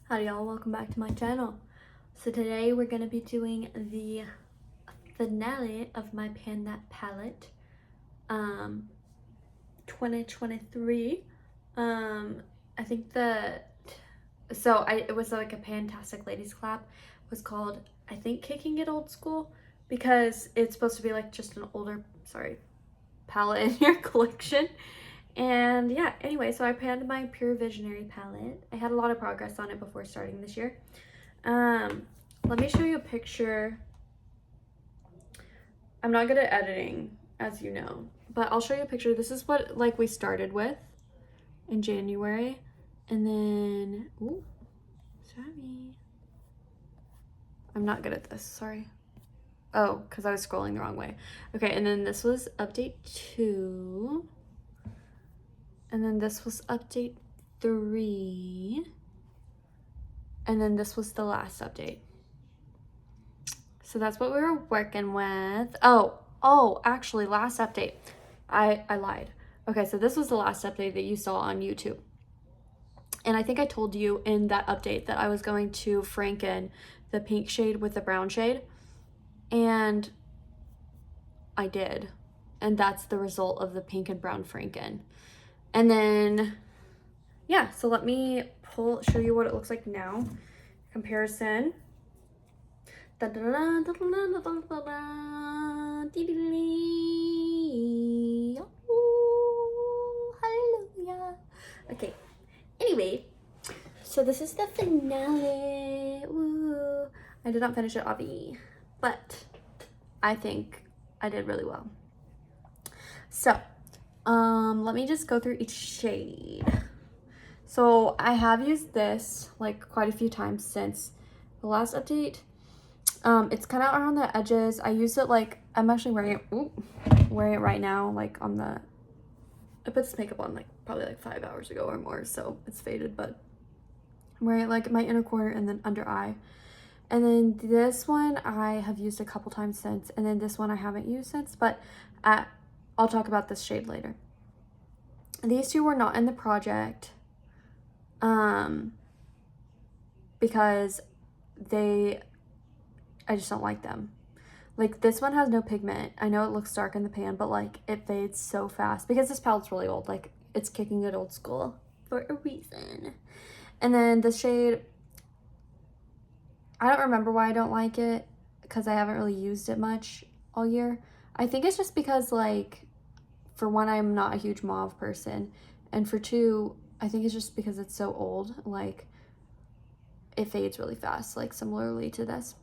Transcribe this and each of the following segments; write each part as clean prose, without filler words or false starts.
Howdy y'all, welcome back to my channel. So today we're going to be doing the finale of my Panda palette 2023. I think it was like a Pantastic ladies collab. It was called, I think, Kicking It Old School, because it's supposed to be like just an older palette in your collection. And yeah, anyway, so I panned my Pure Visionary palette. I had a lot of progress on it before starting this year. Let me show you a picture. I'm not good at editing, as you know, but I'll show you a picture. This is what like we started with in January. And then, ooh, sorry. I'm not good at this, sorry. Oh, because I was scrolling the wrong way. Okay, and then this was update 2. And then this was update 3. And then this was the last update. So that's what we were working with. Oh, actually, last update. I lied. Okay, so this was the last update that you saw on YouTube. And I think I told you in that update that I was going to franken the pink shade with the brown shade. And I did. And that's the result of the pink and brown franken. And then, yeah, so let me show you what it looks like now. Comparison. Hallelujah. Okay, anyway, so this is the finale. Woo. I did not finish it, obviously, but I think I did really well. So, let me just go through each shade. So I have used this like quite a few times since the last update. It's kind of around the edges. I use it like, I'm actually wearing it right now, like on the, I put this makeup on like probably like 5 hours ago or more, so it's faded, but I'm wearing it like my inner corner and then under eye. And then this one I have used a couple times since, and then this one I haven't used since, but I'll talk about this shade later. These two were not in the project because I just don't like them. Like, this one has no pigment. I know it looks dark in the pan, but like it fades so fast because this palette's really old. Like, it's Kicking It Old School for a reason. And then the shade, I don't remember why I don't like it, because I haven't really used it much all year. I think it's just because, like, for one, I'm not a huge mauve person, and for two, I think it's just because it's so old. Like, it fades really fast, like similarly to this.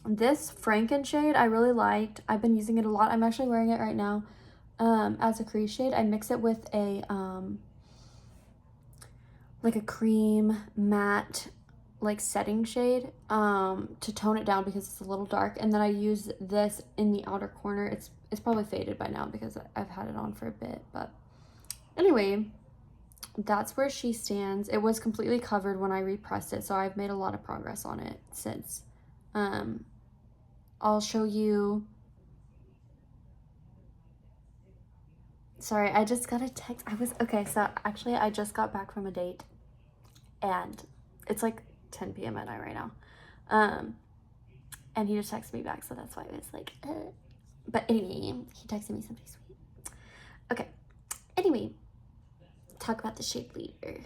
This Franken shade I really liked. I've been using it a lot. I'm actually wearing it right now as a crease shade. I mix it with a like a cream matte like setting shade to tone it down because it's a little dark, and then I use this in the outer corner. It's probably faded by now because I've had it on for a bit, but anyway, that's where she stands. It was completely covered when I repressed it, so I've made a lot of progress on it since. I'll show you. Sorry, I just got a text. Okay, so actually I just got back from a date and it's like 10 p.m. at night right now. And he just texted me back, so that's why I was like, But anyway, he texted me something sweet. Okay, anyway, talk about the shade later.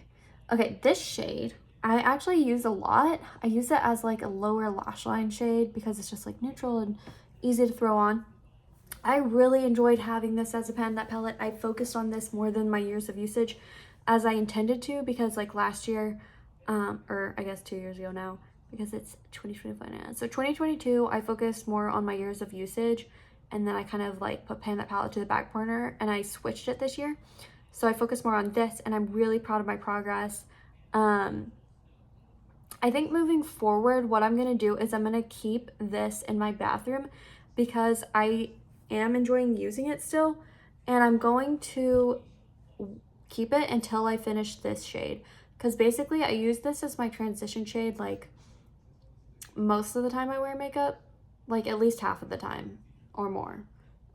Okay, this shade I actually use a lot. I use it as like a lower lash line shade because it's just like neutral and easy to throw on. I really enjoyed having this as a Panda palette. I focused on this more than my years of usage as I intended to, because like last year, or I guess 2 years ago now, because it's 2025 now. So 2022, I focused more on my years of usage, and then I kind of like put Panda palette to the back burner, and I switched it this year. So I focused more on this, and I'm really proud of my progress. I think moving forward, what I'm going to do is I'm going to keep this in my bathroom because I am enjoying using it still, and I'm going to keep it until I finish this shade, because basically I use this as my transition shade like most of the time I wear makeup, like at least half of the time or more.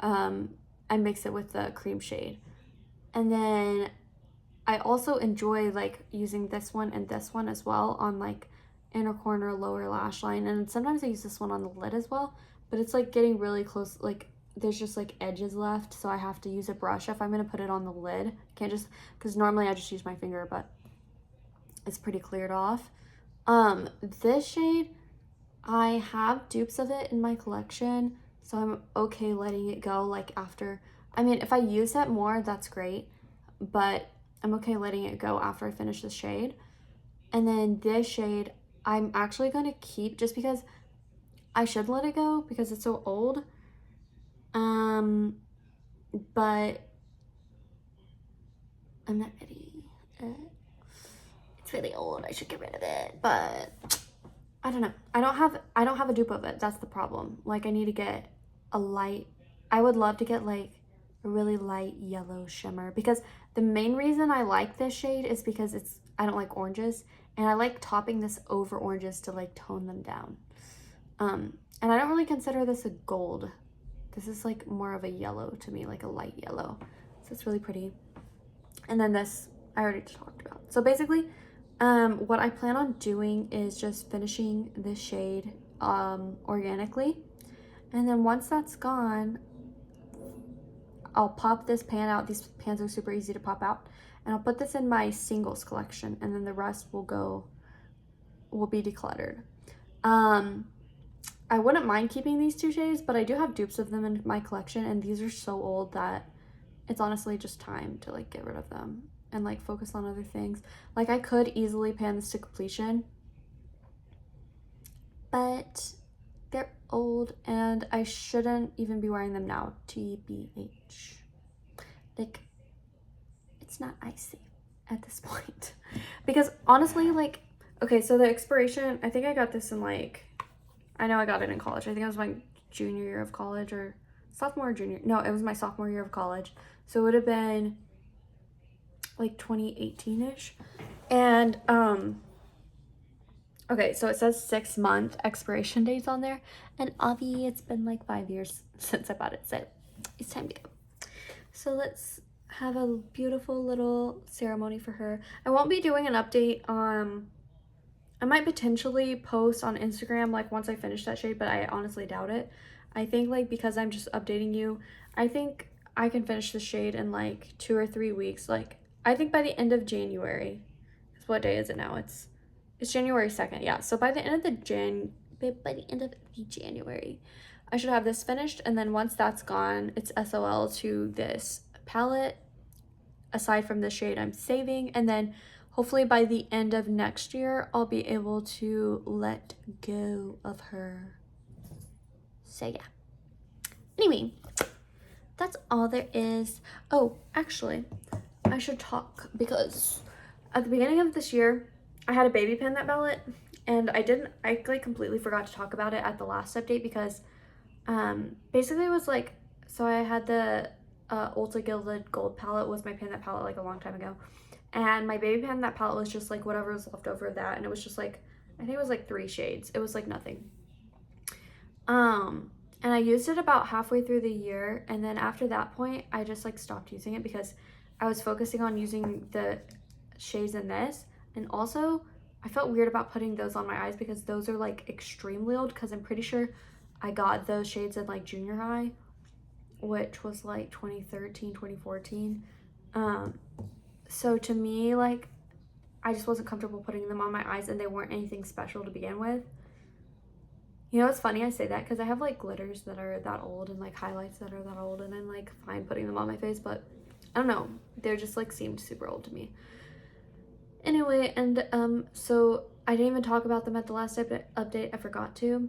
I mix it with the cream shade, and then I also enjoy like using this one and this one as well on like inner corner, lower lash line, and sometimes I use this one on the lid as well, but it's like getting really close, like there's just like edges left, so I have to use a brush if I'm gonna put it on the lid. Can't just, because normally I just use my finger, but it's pretty cleared off. This shade, I have dupes of it in my collection, so I'm okay letting it go like after, I mean, if I use it more, that's great, but I'm okay letting it go after I finish the shade. And then this shade, I'm actually going to keep just because I should let it go because it's so old. But I'm not ready. It's really old. I should get rid of it, but I don't know. I don't have a dupe of it. That's the problem. Like I need to get a light. I would love to get like a really light yellow shimmer because the main reason I like this shade is because I don't like oranges and I like topping this over oranges to like tone them down. And I don't really consider this a gold. This is like more of a yellow to me, like a light yellow. So it's really pretty. And then this I already talked about. So basically, what I plan on doing is just finishing this shade organically. And then once that's gone, I'll pop this pan out. These pans are super easy to pop out. And I'll put this in my singles collection. And then the rest will be decluttered. I wouldn't mind keeping these two shades, but I do have dupes of them in my collection. And these are so old that it's honestly just time to like get rid of them and like focus on other things. Like I could easily pan this to completion, but they're old and I shouldn't even be wearing them now, TBH. Like it's not icy at this point. Because honestly, like, okay, so the expiration, I think I got this in like, I know I got it in college. I think it was my junior year of college or sophomore or junior. No, it was my sophomore year of college. So it would have been like 2018-ish. And okay, so it says 6-month expiration dates on there. And obviously it's been like 5 years since I bought it. So it's time to go. So let's have a beautiful little ceremony for her. I won't be doing an update. I might potentially post on Instagram like once I finish that shade, but I honestly doubt it. I think like because I'm just updating you, I think I can finish the shade in like 2 or 3 weeks. Like I think by the end of January. What day is it now? It's January 2nd. Yeah. So by the end of the January, I should have this finished, and then once that's gone, it's SOL to this palette aside from the shade I'm saving, and then hopefully by the end of next year I'll be able to let go of her. So yeah, anyway, that's all there is. Oh, actually I should talk because at the beginning of this year I had a baby pin that palette, and I like completely forgot to talk about it at the last update because basically it was like, so I had the Ulta Gilded Gold palette was my pan that palette like a long time ago, and my baby pan that palette was just like whatever was left over of that, and it was just like, I think it was like 3 shades. It was like nothing. And I used it about halfway through the year, and then after that point I just like stopped using it because I was focusing on using the shades in this, and also I felt weird about putting those on my eyes because those are like extremely old, because I'm pretty sure I got those shades in like junior high, which was like 2013, 2014. So to me, like, I just wasn't comfortable putting them on my eyes, and they weren't anything special to begin with. You know, it's funny I say that because I have like glitters that are that old and like highlights that are that old, and I'm like fine putting them on my face, but I don't know, they're just like seemed super old to me. Anyway, and so I didn't even talk about them at the last update. I forgot to,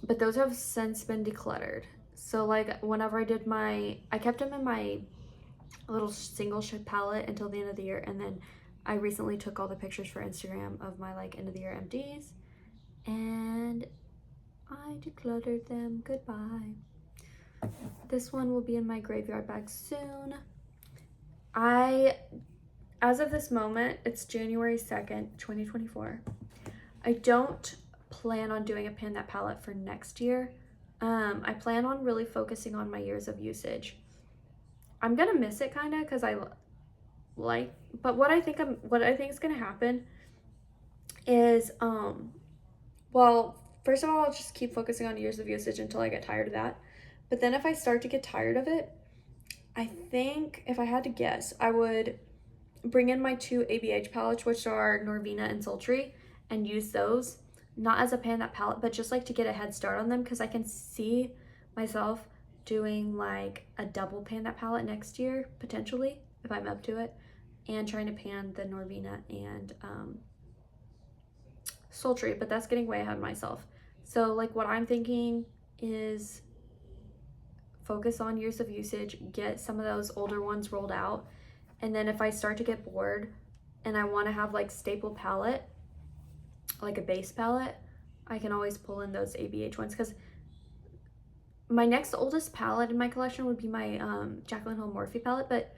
but those have since been decluttered. So like whenever I kept them in my little single shade palette until the end of the year, and then I recently took all the pictures for Instagram of my like end of the year empties, and I decluttered them. Goodbye. This one will be in my graveyard bag soon. As of this moment, it's January 2nd, 2024. I don't plan on doing a pan that palette for next year. I plan on really focusing on my years of usage. I'm gonna miss it kind of because like, but what I think is gonna happen is, well, first of all, I'll just keep focusing on years of usage until I get tired of that. But then if I start to get tired of it, I think if I had to guess, I would bring in my two ABH palettes, which are Norvina and Sultry, and use those, not as a pan that palette, but just like to get a head start on them, because I can see myself doing like a double pan that palette next year, potentially, if I'm up to it, and trying to pan the Norvina and Sultry, but that's getting way ahead of myself. So like what I'm thinking is focus on years of usage, get some of those older ones rolled out, and then if I start to get bored and I want to have like staple palette, like a base palette, I can always pull in those ABH ones, because my next oldest palette in my collection would be my Jaclyn Hill Morphe palette, but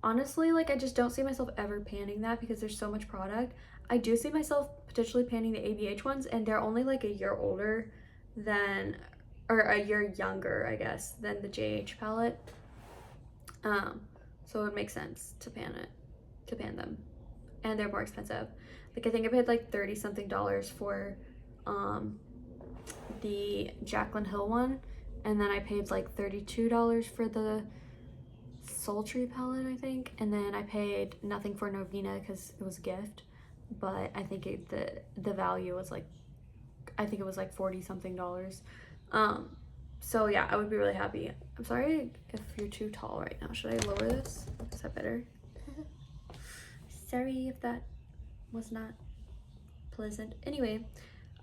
honestly, like, I just don't see myself ever panning that because there's so much product. I do see myself potentially panning the ABH ones, and they're only like a year older than, or a year younger, I guess, than the JH palette. So it would make sense to pan them, and they're more expensive. Like, I think I paid like 30 something dollars for the Jaclyn Hill one, and then I paid like $32 for the Sultry palette, I think, and then I paid nothing for Novena because it was a gift, but I think the value was like, I think it was like 40 something dollars. So yeah, I would be really happy. I'm sorry if you're too tall right now. Should I lower this? Is that better? Sorry if that was not pleasant. Anyway,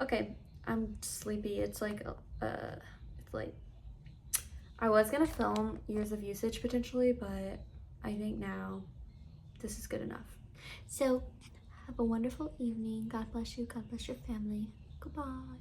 okay, I'm sleepy. It's like I was gonna film years of usage potentially, but I think now this is good enough. So have a wonderful evening. God bless you. God bless your family. Goodbye.